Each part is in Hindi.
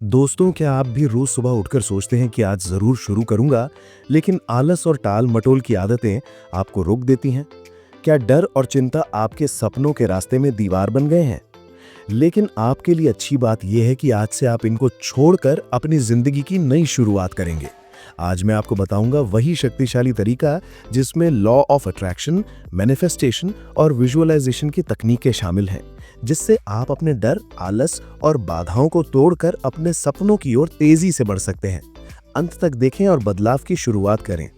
दोस्तों, क्या आप भी रोज सुबह उठकर सोचते हैं कि आज जरूर शुरू करूंगा, लेकिन आलस और टाल मटोल की आदतें आपको रोक देती हैं? क्या डर और चिंता आपके सपनों के रास्ते में दीवार बन गए हैं? लेकिन आपके लिए अच्छी बात यह है कि आज से आप इनको छोड़कर अपनी जिंदगी की नई शुरुआत करेंगे। आज मैं आपको बताऊंगा वही शक्तिशाली तरीका जिसमें लॉ ऑफ अट्रैक्शन, मैनिफेस्टेशन और विजुअलाइजेशन की तकनीकें शामिल हैं, जिससे आप अपने डर, आलस और बाधाओं को तोड़कर अपने सपनों की ओर तेजी से बढ़ सकते हैं। अंत तक देखें और बदलाव की शुरुआत करें।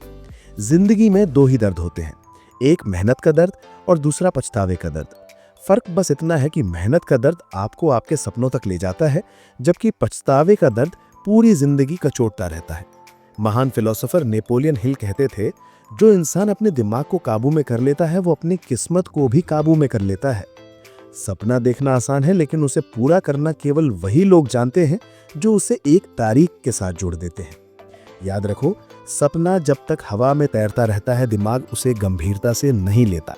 जिंदगी में दो ही दर्द होते हैं, एक मेहनत का दर्द और दूसरा पछतावे का दर्द। फर्क बस इतना है कि मेहनत का दर्द आपको आपके सपनों तक ले जाता है, जबकि पछतावे का दर्द पूरी जिंदगी कचोटता रहता है। महान फिलोसोफर नेपोलियन हिल कहते थे, जो इंसान अपने दिमाग को काबू में कर लेता है वो अपनी किस्मत को भी काबू में कर लेता है। सपना देखना आसान है, लेकिन उसे पूरा करना केवल वही लोग जानते हैं जो उसे एक तारीख के साथ जोड़ देते हैं। याद रखो, सपना जब तक हवा में तैरता रहता है दिमाग उसे गंभीरता से नहीं लेता,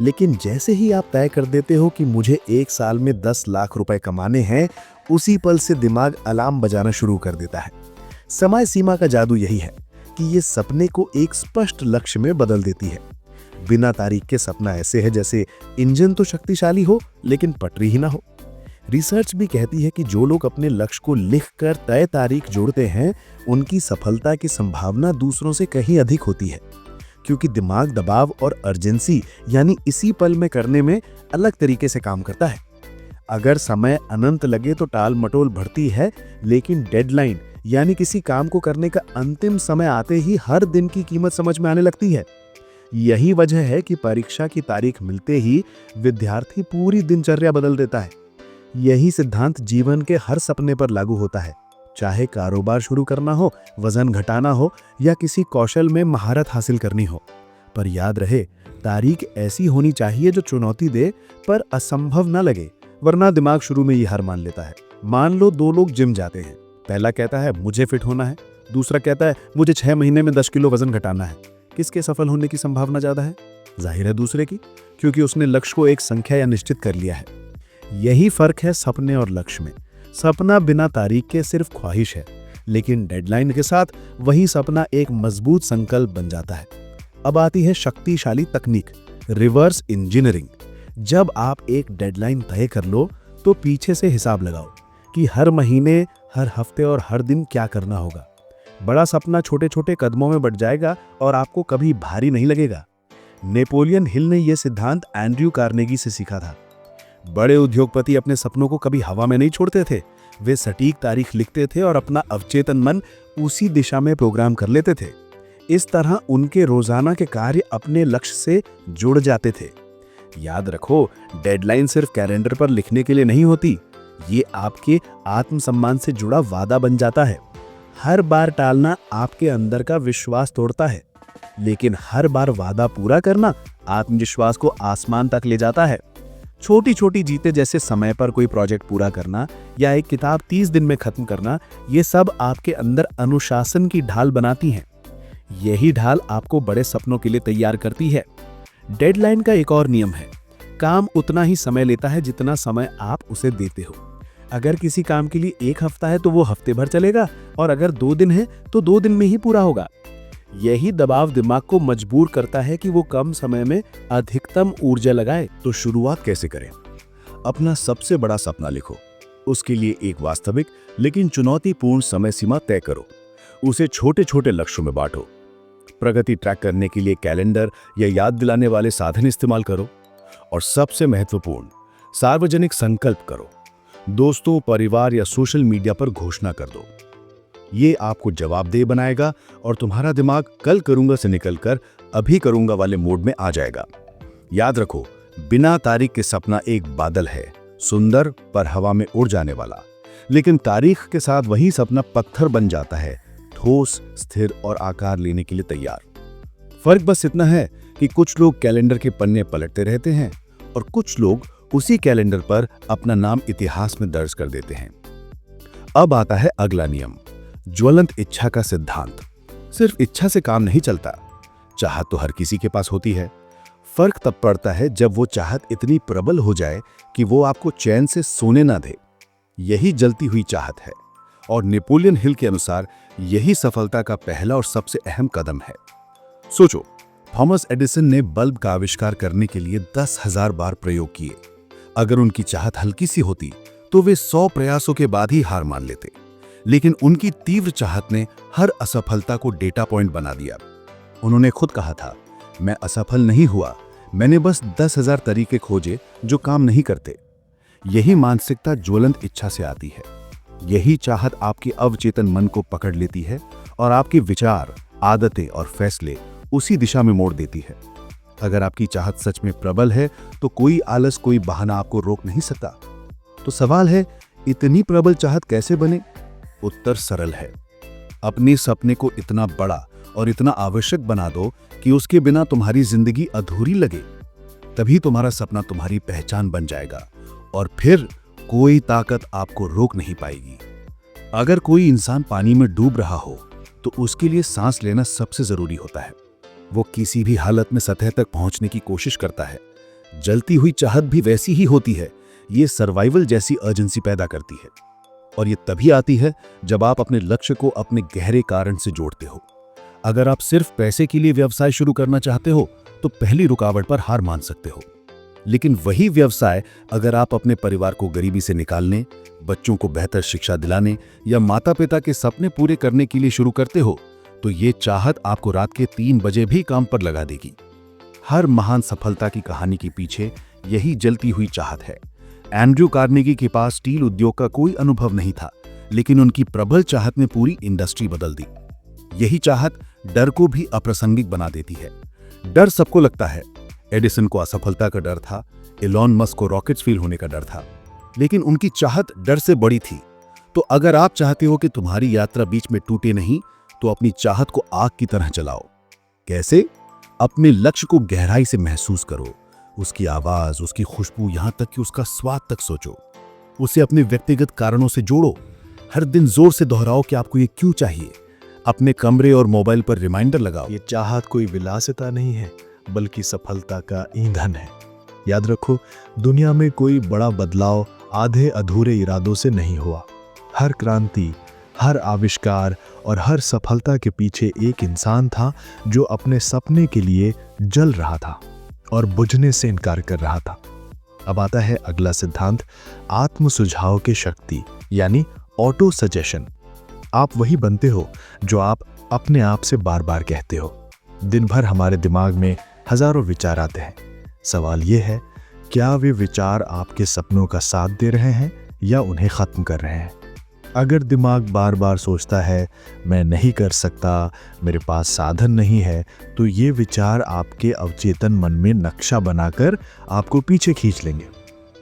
लेकिन जैसे ही आप तय कर देते हो कि मुझे 1 साल में 10 लाख रुपए कमाने हैं, उसी पल से दिमाग अलार्म बजाना शुरू कर देता है। समय सीमा का जादू यही है कि ये सपने को एक स्पष्ट लक्ष्य में बदल देती है। बिना तारीख के सपना ऐसे है जैसे इंजन तो शक्तिशाली हो लेकिन पटरी ही ना हो। रिसर्च भी कहती है कि जो लोग अपने लक्ष्य को लिखकर तय तारीख जोड़ते हैं, उनकी सफलता की संभावना दूसरों से कहीं अधिक होती है, क्योंकि दिमाग दबाव और अर्जेंसी यानी इसी पल में करने में अलग तरीके से काम करता है। अगर समय अनंत लगे तो टाल मटोल बढ़ती है, लेकिन डेडलाइन यानी किसी काम को करने का अंतिम समय आते ही हर दिन की कीमत समझ में आने लगती है। यही वजह है कि परीक्षा की तारीख मिलते ही विद्यार्थी पूरी दिनचर्या बदल देता है। यही सिद्धांत जीवन के हर सपने पर लागू होता है, चाहे कारोबार शुरू करना हो, वजन घटाना हो या किसी कौशल में महारत हासिल करनी हो। पर याद रहे, तारीख ऐसी होनी चाहिए जो चुनौती दे पर असंभव ना लगे, वरना दिमाग शुरू में ही हार मान लेता है। मान लो 2 लोग जिम जाते हैं। पहला कहता है मुझे फिट होना है, दूसरा कहता है मुझे 6 महीने में 10 किलो वजन घटाना है। किसके सफल होने की संभावना ज्यादा है? जाहिर है दूसरे की, क्योंकि उसने लक्ष्य को एक संख्या या निश्चित कर लिया है। यही फर्क है सपने और लक्ष्य में। सपना बिना तारीख के सिर्फ ख्वाहिश है, लेकिन डेडलाइन के साथ वही सपना एक मजबूत संकल्प बन जाता है। अब आती है शक्तिशाली तकनीक, रिवर्स इंजीनियरिंग। जब आप एक डेडलाइन तय कर लो तो पीछे से हिसाब लगाओ कि हर महीने, हर हफ्ते और हर दिन क्या करना होगा। बड़ा सपना छोटे छोटे कदमों में बढ़ जाएगा और आपको कभी भारी नहीं लगेगा। नेपोलियन हिल ने यह सिद्धांत एंड्रयू कार्नेगी से सीखा था। बड़े उद्योगपति अपने सपनों को कभी हवा में नहीं छोड़ते थे। वे सटीक तारीख लिखते थे और अपना अवचेतन मन उसी दिशा में प्रोग्राम कर लेते थे। इस तरह उनके रोजाना के कार्य अपने लक्ष्य से जुड़ जाते थे। याद रखो, डेडलाइन सिर्फ कैलेंडर पर लिखने के लिए नहीं होती, ये आपके आत्मसम्मान से जुड़ा वादा बन जाता है। हर बार टालना आपके अंदर का विश्वास तोड़ता है, लेकिन हर बार वादा पूरा करना आत्मविश्वास को आसमान तक ले जाता है। छोटी छोटी जीतें, जैसे समय पर कोई प्रोजेक्ट पूरा करना या एक किताब 30 दिन में खत्म करना, ये सब आपके अंदर अनुशासन की ढाल बनाती हैं। यही ढाल आपको बड़े सपनों के लिए तैयार करती है। डेडलाइन का एक और नियम है, काम उतना ही समय लेता है जितना समय आप उसे देते हो। अगर किसी काम के लिए 1 हफ्ता है तो वो हफ्ते भर चलेगा, और अगर 2 दिन है तो 2 दिन में ही पूरा होगा। यही दबाव दिमाग को मजबूर करता है कि वो कम समय में अधिकतम ऊर्जा लगाए। तो शुरुआत कैसे करें? अपना सबसे बड़ा सपना लिखो। उसके लिए एक वास्तविक लेकिन चुनौतीपूर्ण समय सीमा तय करो। उसे छोटे छोटे लक्ष्यों में बांटो। प्रगति ट्रैक करने के लिए कैलेंडर या याद दिलाने वाले साधन इस्तेमाल करो। और सबसे महत्वपूर्ण, सार्वजनिक संकल्प करो। दोस्तों, परिवार या सोशल मीडिया पर घोषणा कर दो। ये आपको जवाबदेह बनाएगा और तुम्हारा दिमाग कल करूंगा से निकलकर अभी करूंगा वाले मोड में आ जाएगा। याद रखो, बिना तारीख के सपना एक बादल है, सुंदर पर हवा में उड़ जाने वाला। लेकिन तारीख के साथ वही सपना पत्थर बन जाता है, ठोस, स्थिर और आकार लेने के लिए तैयार। फर्क बस इतना है कि कुछ लोग कैलेंडर के पन्ने पलटते रहते हैं और कुछ लोग उसी कैलेंडर पर अपना नाम इतिहास में दर्ज कर देते हैं। अब आता है अगला नियम, ज्वलंत इच्छा का सिद्धांत। सिर्फ इच्छा से काम नहीं चलता। चाहत तो हर किसी के पास होती है। फर्क तब पड़ता है जब वो चाहत इतनी प्रबल हो जाए कि वो आपको चैन से सोने ना दे। यही जलती हुई चाहत है, और नेपोलियन हिल के अनुसार यही सफलता का पहला और सबसे अहम कदम है। सोचो, थॉमस एडिसन ने बल्ब का आविष्कार करने के लिए 10,000 बार प्रयोग किए। अगर उनकी चाहत हल्की सी होती तो वे 100 प्रयासों के बाद ही हार मान लेते, लेकिन उनकी तीव्र चाहत ने हर असफलता को डेटा पॉइंट बना दिया। उन्होंने खुद कहा था, मैं असफल नहीं हुआ, मैंने बस 10,000 तरीके खोजे जो काम नहीं करते। यही मानसिकता ज्वलंत इच्छा से आती है। यही चाहत आपके अवचेतन मन को पकड़ लेती है और आपके विचार, आदतें और फैसले उसी दिशा में मोड़ देती है। अगर आपकी चाहत सच में प्रबल है तो कोई आलस, कोई बहाना आपको रोक नहीं सकता। तो सवाल है, इतनी प्रबल चाहत कैसे बने? उत्तर सरल है। अपने सपने को इतना बड़ा और इतना आवश्यक बना दो कि उसके बिना तुम्हारी जिंदगी अधूरी लगे। तभी तुम्हारा सपना तुम्हारी पहचान बन जाएगा और फिर कोई ताकत आपको रोक नहीं पाएगी। अगर कोई इंसान पानी में डूब रहा हो तो उसके लिए सांस लेना सबसे जरूरी होता है। वो किसी भी हालत में सतह तक पहुंचने की कोशिश करता है। जलती हुई चाहत भी वैसी ही होती है। ये सर्वाइवल जैसी अर्जेंसी पैदा करती है और ये तभी आती है जब आप अपने लक्ष्य को अपने गहरे कारण से जोड़ते हो। अगर आप सिर्फ पैसे के लिए व्यवसाय शुरू करना चाहते हो तो पहली रुकावट पर हार मान सकते हो, लेकिन वही व्यवसाय अगर आप अपने परिवार को गरीबी से निकालने, बच्चों को बेहतर शिक्षा दिलाने या माता पिता के सपने पूरे करने के लिए शुरू करते हो तो ये चाहत आपको रात के 3 बजे भी काम पर लगा देगी। हर महान सफलता की कहानी के पीछे यही जलती हुई चाहत है। एंड्रयू कार्नेगी के पास स्टील उद्योग का कोई अनुभव नहीं था, लेकिन उनकी प्रबल चाहत ने पूरी इंडस्ट्री बदल दी। यही चाहत डर को भी अप्रासंगिक बना देती है। डर सबको लगता है। एडिसन को असफलता का डर था, एलॉन मस्क को रॉकेट्स फेल होने का डर था, लेकिन उनकी चाहत डर से बड़ी थी। तो अगर आप चाहते हो कि तुम्हारी यात्रा बीच में टूटे नहीं, तो अपनी चाहत को आग की तरह जलाओ। कैसे? अपने लक्ष्य को गहराई से महसूस करो, उसकी आवाज, उसकी खुशबू, यहां तक कि उसका स्वाद तक सोचो। उसे अपने व्यक्तिगत कारणों से जोड़ो। हर दिन जोर से दोहराओ कि आपको ये क्यों चाहिए। अपने कमरे और मोबाइल पर रिमाइंडर लगाओ। ये चाहत कोई विलासिता नहीं है, बल्कि सफलता का ईंधन है। याद रखो, दुनिया में कोई बड़ा बदलाव आधे अधूरे इरादों से नहीं हुआ। हर क्रांति, हर आविष्कार और हर सफलता के पीछे एक इंसान था जो अपने सपने के लिए जल रहा था और बुझने से इनकार कर रहा था। अब आता है अगला सिद्धांत, आत्म सुझाव की शक्ति, यानी ऑटो सजेशन। आप वही बनते हो जो आप अपने आप से बार बार कहते हो। दिन भर हमारे दिमाग में हजारों विचार आते हैं। सवाल यह है, क्या वे विचार आपके सपनों का साथ दे रहे हैं या उन्हें खत्म कर रहे हैं? अगर दिमाग बार बार सोचता है, मैं नहीं कर सकता, मेरे पास साधन नहीं है, तो ये विचार आपके अवचेतन मन में नक्शा बनाकर आपको पीछे खींच लेंगे।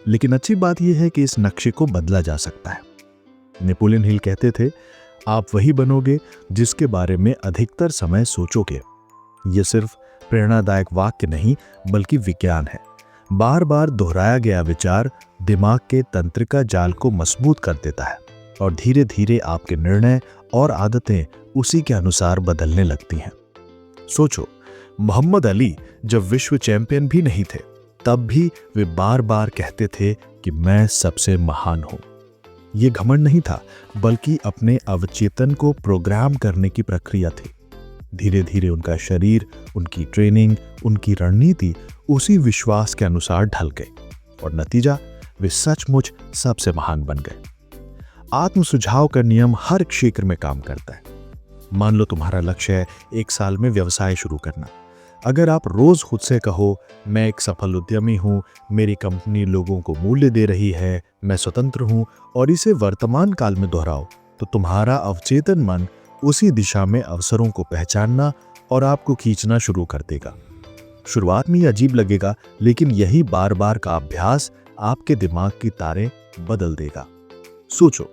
लेकिन अच्छी बात यह है कि इस नक्शे को बदला जा सकता है। नेपोलियन हिल कहते थे, आप वही बनोगे जिसके बारे में अधिकतर समय सोचोगे। यह सिर्फ प्रेरणादायक वाक्य नहीं, बल्कि विज्ञान है। बार बार दोहराया गया विचार दिमाग के तंत्रिका जाल को मजबूत कर देता है और धीरे धीरे आपके निर्णय और आदतें उसी के अनुसार बदलने लगती हैं। सोचो, मोहम्मद अली जब विश्व चैंपियन भी नहीं थे, तब भी वे बार बार कहते थे कि मैं सबसे महान हूं। यह घमंड नहीं था, बल्कि अपने अवचेतन को प्रोग्राम करने की प्रक्रिया थी। धीरे धीरे उनका शरीर, उनकी ट्रेनिंग, उनकी रणनीति उसी विश्वास के अनुसार ढल गई और नतीजा, वे सचमुच सबसे महान बन गए। आत्म सुझाव का नियम हर क्षेत्र में काम करता है। मान लो तुम्हारा लक्ष्य है 1 साल में व्यवसाय शुरू करना। अगर आप रोज खुद से कहो, मैं एक सफल उद्यमी हूं, मेरी कंपनी लोगों को मूल्य दे रही है, मैं स्वतंत्र हूं, और इसे वर्तमान काल में दोहराओ, तो तुम्हारा अवचेतन मन उसी दिशा में अवसरों को पहचानना और आपको खींचना शुरू कर देगा। शुरुआत में ये अजीब लगेगा, लेकिन यही बार बार का अभ्यास आपके दिमाग की तारें बदल देगा। सोचो,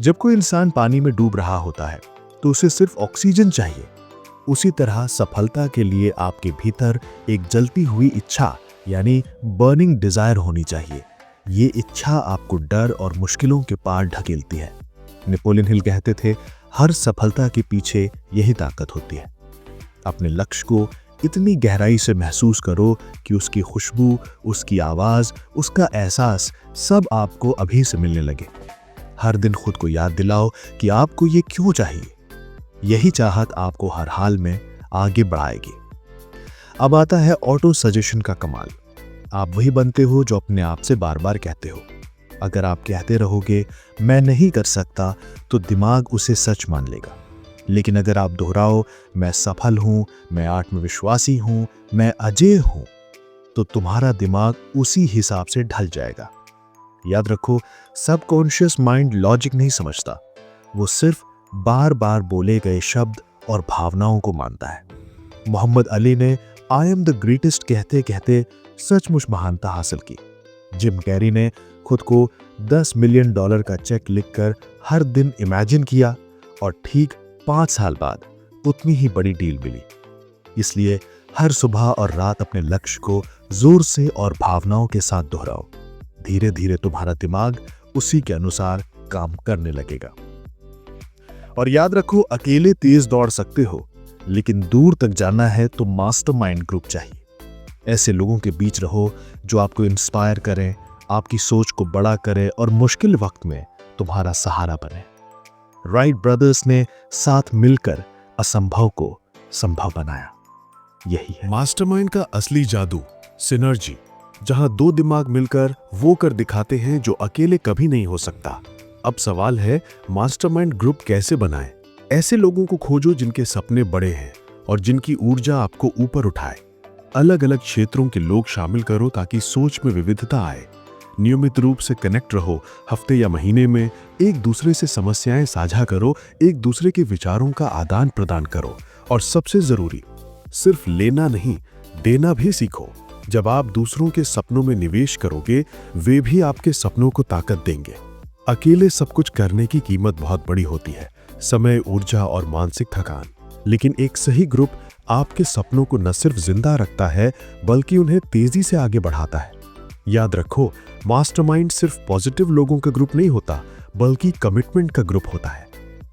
जब कोई इंसान पानी में डूब रहा होता है तो उसे सिर्फ ऑक्सीजन चाहिए। उसी तरह सफलता के लिए आपके भीतर एक जलती हुई इच्छा, यानी बर्निंग डिजायर होनी चाहिए। ये इच्छा आपको डर और मुश्किलों के पार ढकेलती है। नेपोलियन हिल कहते थे, हर सफलता के पीछे यही ताकत होती है। अपने लक्ष्य को इतनी गहराई से महसूस करो कि उसकी खुशबू, उसकी आवाज, उसका एहसास सब आपको अभी से मिलने लगे। हर दिन खुद को याद दिलाओ कि आपको ये क्यों चाहिए। यही चाहत आपको हर हाल में आगे बढ़ाएगी। अब आता है ऑटो सजेशन का कमाल। आप वही बनते हो जो अपने आप से बार बार कहते हो। अगर आप कहते रहोगे मैं नहीं कर सकता, तो दिमाग उसे सच मान लेगा। लेकिन अगर आप दोहराओ मैं सफल हूं, मैं आत्मविश्वासी हूं, मैं अजेय हूं, तो तुम्हारा दिमाग उसी हिसाब से ढल जाएगा। याद रखो, सबकॉन्शियस माइंड लॉजिक नहीं समझता, वो सिर्फ बार बार बोले गए शब्द और भावनाओं को मानता है। मोहम्मद अली ने आई एम द ग्रेटेस्ट कहते कहते सचमुच महानता हासिल की। जिम कैरी ने खुद को $10 मिलियन का चेक लिखकर हर दिन इमेजिन किया और ठीक 5 साल बाद उतनी ही बड़ी डील मिली। इसलिए हर सुबह और रात अपने लक्ष्य को जोर से और भावनाओं के साथ दोहराओ। धीरे धीरे तुम्हारा दिमाग उसी के अनुसार काम करने लगेगा। और याद रखो, अकेले तेज दौड़ सकते हो, लेकिन दूर तक जाना है तो मास्टरमाइंड ग्रुप चाहिए। ऐसे लोगों के बीच रहो जो आपको इंस्पायर करें, आपकी सोच को बड़ा करें और मुश्किल वक्त में तुम्हारा सहारा बने। राइट ब्रदर्स ने साथ मिलकर असंभव को संभव बनाया। यही है मास्टरमाइंड का असली जादू, सिनर्जी, जहां दो दिमाग मिलकर वो कर दिखाते हैं जो अकेले कभी नहीं हो सकता। अब सवाल है, मास्टरमाइंड ग्रुप कैसे बनाएं? ऐसे लोगों को खोजो जिनके सपने बड़े हैं और जिनकी ऊर्जा आपको ऊपर उठाए। अलग अलग क्षेत्रों के लोग शामिल करो ताकि सोच में विविधता आए। नियमित रूप से कनेक्ट रहो, हफ्ते या महीने में एक दूसरे से समस्याएं साझा करो, एक दूसरे के विचारों का आदान प्रदान करो और सबसे जरूरी, सिर्फ लेना नहीं, देना भी सीखो। जब आप दूसरों के सपनों में निवेश करोगे, वे भी आपके सपनों को ताकत देंगे। अकेले सब कुछ करने की कीमत बहुत बड़ी होती है, समय, ऊर्जा और मानसिक थकान। लेकिन एक सही ग्रुप आपके सपनों को न सिर्फ जिंदा रखता है, बल्कि उन्हें तेजी से आगे बढ़ाता है। याद रखो, मास्टरमाइंड सिर्फ पॉजिटिव लोगों का ग्रुप नहीं होता, बल्कि कमिटमेंट का ग्रुप होता है।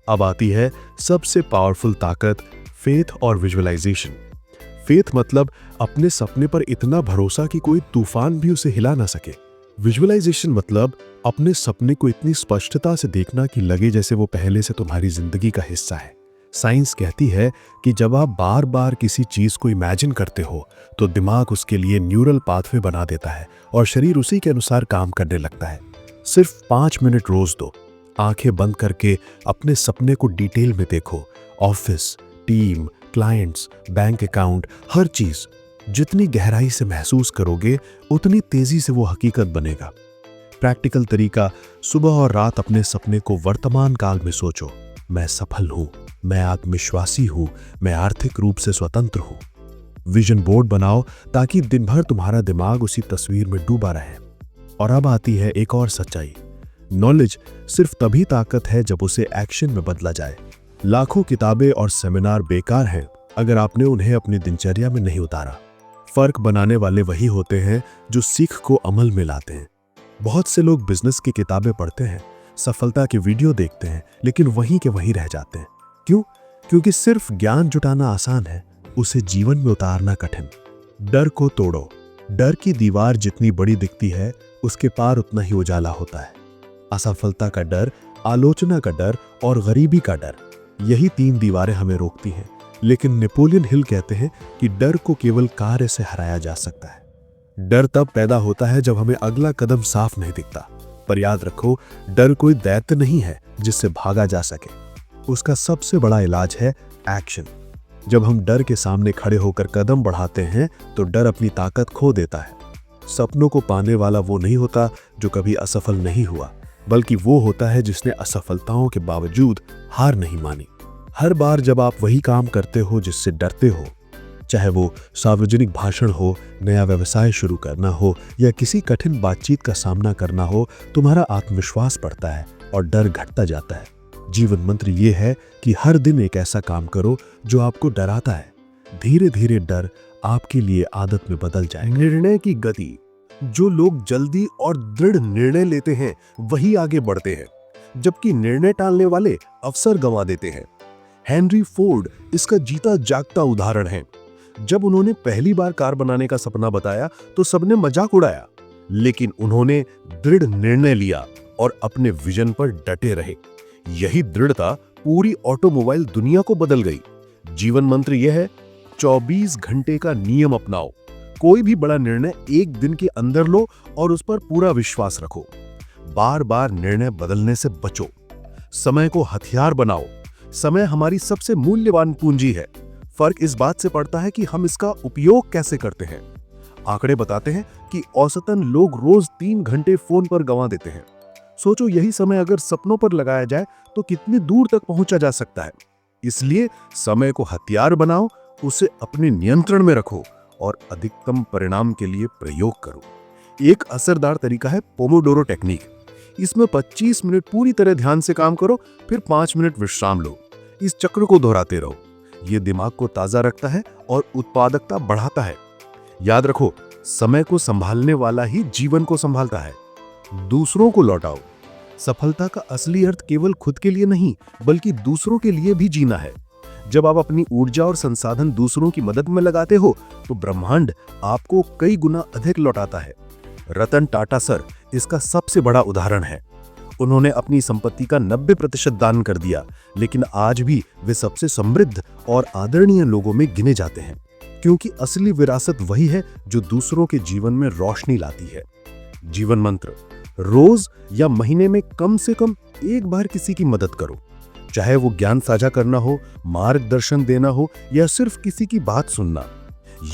अब आती है सबसे पावरफुल ताकत, फेथ और विजुअलाइजेशन। फेथ मतलब अपने सपने पर इतना भरोसा कि कोई तूफान भी उसे हिला ना सके। विजुअलाइजेशन मतलब अपने सपने को इतनी स्पष्टता से देखना कि लगे जैसे वो पहले से तुम्हारी जिंदगी का हिस्सा है। साइंस कहती है कि जब आप बार बार किसी चीज को इमेजिन करते हो, तो दिमाग उसके लिए न्यूरल पाथवे बना देता है और शरीर उसी के अनुसार काम करने लगता है। सिर्फ 5 मिनट रोज दो। आंखें बंद करके अपने सपने को डिटेल में देखो। Office, team, clients, bank account, हर चीज जितनी गहराई से महसूस करोगे, उतनी तेजी से वो हकीकत बनेगा। प्रैक्टिकल तरीका, सुबह और रात अपने सपने को वर्तमान काल में सोचो। मैं सफल हूं, मैं आत्मविश्वासी हूं, मैं आर्थिक रूप से स्वतंत्र हूं। विजन बोर्ड बनाओ ताकि दिन भर तुम्हारा दिमाग उसी तस्वीर में डूबा रहे। और अब आती है एक और सच्चाई, नॉलेज सिर्फ तभी ताकत है जब उसे एक्शन में बदला जाए। लाखों किताबें और सेमिनार बेकार हैं अगर आपने उन्हें अपनी दिनचर्या में नहीं उतारा। फर्क बनाने वाले वही होते हैं जो सीख को अमल में लाते हैं। बहुत से लोग बिजनेस की किताबें पढ़ते हैं, सफलता के वीडियो देखते हैं, लेकिन वहीं के वहीं रह जाते हैं। क्यों? क्योंकि सिर्फ ज्ञान जुटाना आसान है, उसे जीवन में उतारना कठिन। डर को तोड़ो। डर की दीवार जितनी बड़ी दिखती है, उसके पार उतना ही उजाला होता है। असफलता का डर, आलोचना का डर और गरीबी का डर, यही 3 दीवारें हमें रोकती हैं। लेकिन नेपोलियन हिल कहते हैं कि डर को केवल कार्य से हराया जा सकता है। डर तब पैदा होता है जब हमें अगला कदम साफ नहीं दिखता। पर याद रखो, डर कोई दैत्य नहीं है जिससे भागा जा सके। उसका सबसे बड़ा इलाज है एक्शन। जब हम डर के सामने खड़े होकर कदम बढ़ाते हैं, तो डर अपनी ताकत खो देता है। सपनों को पाने वाला वो नहीं होता जो कभी असफल नहीं हुआ, बल्कि वो होता है जिसने असफलताओं के बावजूद हार नहीं मानी। हर बार जब आप वही काम करते हो जिससे डरते हो, चाहे वो सार्वजनिक भाषण हो, नया व्यवसाय शुरू करना हो या किसी कठिन बातचीत का सामना करना हो, तुम्हारा आत्मविश्वास बढ़ता है और डर घटता जाता है। जीवन मंत्र ये है कि हर दिन एक ऐसा काम करो जो आपको डराता है। धीरे धीरे डर आपके लिए आदत में बदल जाएगा। निर्णय की गति। जो लोग जल्दी और दृढ़ निर्णय लेते हैं, वही आगे बढ़ते हैं, जबकि निर्णय टालने वाले अवसर गंवा देते हैं। हेनरी फोर्ड इसका जीता जागता उदाहरण है। जब उन्होंने पहली बार कार बनाने का सपना बताया तो सबने मजाक उड़ाया, लेकिन उन्होंने दृढ़ निर्णय लिया और अपने विजन पर डटे रहे। यही दृढ़ता पूरी ऑटोमोबाइल दुनिया को बदल गई। जीवन मंत्र यह है, 24 घंटे का नियम अपनाओ। कोई भी बड़ा निर्णय एक दिन के अंदर लो और उस पर पूरा विश्वास रखो। बार बार निर्णय बदलने से बचो। समय को हथियार बनाओ। समय हमारी सबसे मूल्यवान पूंजी है। फर्क इस बात से पड़ता है कि हम इसका उपयोग कैसे करते हैं। आंकड़े बताते हैं कि औसतन लोग रोज 3 घंटे फोन पर गंवा देते हैं। सोचो, यही समय अगर सपनों पर लगाया जाए तो कितनी दूर तक पहुंचा जा सकता है। इसलिए समय को हथियार बनाओ, उसे अपने नियंत्रण में रखो और अधिकतम परिणाम के लिए प्रयोग करो। एक असरदार तरीका है पोमोडोरो टेक्निक। इसमें 25 मिनट पूरी तरह ध्यान से काम करो, फिर 5 मिनट विश्राम लो। इस चक्र को दोहराते रहो। यह दिमाग को ताजा रखता है और उत्पादकता बढ़ाता है। याद रखो, समय को संभालने वाला ही जीवन को संभालता है। दूसरों को लौटाओ। सफलता का असली अर्थ केवल खुद के लिए नहीं, बल्कि दूसरों के लिए भी जीना है। जब आप अपनी ऊर्जा और संसाधन दूसरों की मदद में लगाते हो तो ब्रह्मांड आपको कई गुना अधिक लौटाता है। रतन टाटा सर इसका सबसे बड़ा उदाहरण है। उन्होंने अपनी संपत्ति का 90% दान कर दिया, लेकिन आज भी वे सबसे समृद्ध और आदरणीय लोगों में गिने जाते हैं, क्योंकि असली विरासत वही है जो दूसरों के जीवन में रोशनी लाती है। जीवन मंत्र, रोज या महीने में कम से कम एक बार किसी की मदद करो। चाहे वो ज्ञान साझा करना हो, मार्गदर्शन देना हो या सिर्फ किसी की बात सुनना।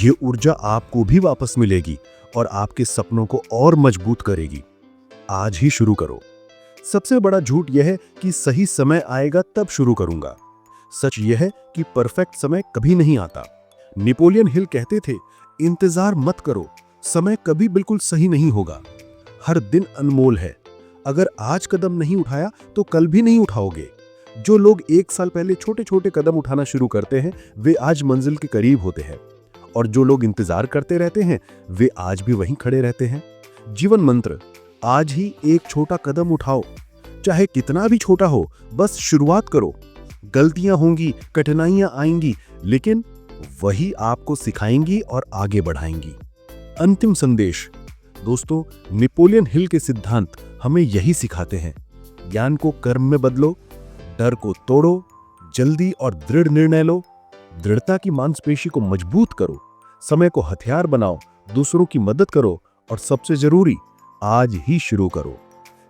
ये ऊर्जा आपको भी वापस मिलेगी और आपके सपनों को और मजबूत करेगी। आज ही शुरू करो। सबसे बड़ा झूठ यह है कि सही समय आएगा तब शुरू करूंगा। सच यह है कि परफेक्ट समय कभी नहीं आता। नेपोलियन हिल कहते थे, इंतजार मत करो, समय कभी बिल्कुल सही नहीं होगा। हर दिन अनमोल है। अगर आज कदम नहीं उठाया तो कल भी नहीं उठाओगे। जो लोग 1 साल पहले छोटे छोटे कदम उठाना शुरू करते हैं, वे आज मंजिल के करीब होते हैं, और जो लोग इंतजार करते रहते हैं, वे आज भी वहीं खड़े रहते हैं। जीवन मंत्र, आज ही एक छोटा कदम उठाओ। चाहे कितना भी छोटा हो, बस शुरुआत करो। गलतियां होंगी, कठिनाइयां आएंगी, लेकिन वही आपको सिखाएंगी और आगे बढ़ाएंगी। अंतिम संदेश, दोस्तों, नेपोलियन हिल के सिद्धांत हमें यही सिखाते हैं। ज्ञान को कर्म में बदलो, डर को तोड़ो, जल्दी और दृढ़ निर्णय लो, दृढ़ता की मांसपेशी को मजबूत करो, समय को हथियार बनाओ, दूसरों की मदद करो और सबसे जरूरी, आज ही शुरू करो।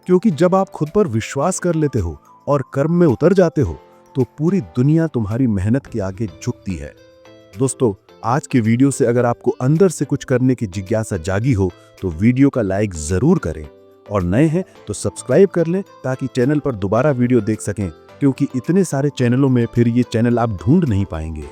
क्योंकि जब आप खुद पर विश्वास कर लेते हो और कर्म में उतर जाते हो तो पूरी दुनिया तुम्हारी मेहनत के आगे झुकती है। दोस्तों, आज के वीडियो से अगर आपको अंदर से कुछ करने की जिज्ञासा जागी हो तो वीडियो का लाइक जरूर करें, और नए हैं तो सब्सक्राइब कर लें ताकि चैनल पर दोबारा वीडियो देख सकें, क्योंकि इतने सारे चैनलों में फिर ये चैनल आप ढूंढ नहीं पाएंगे।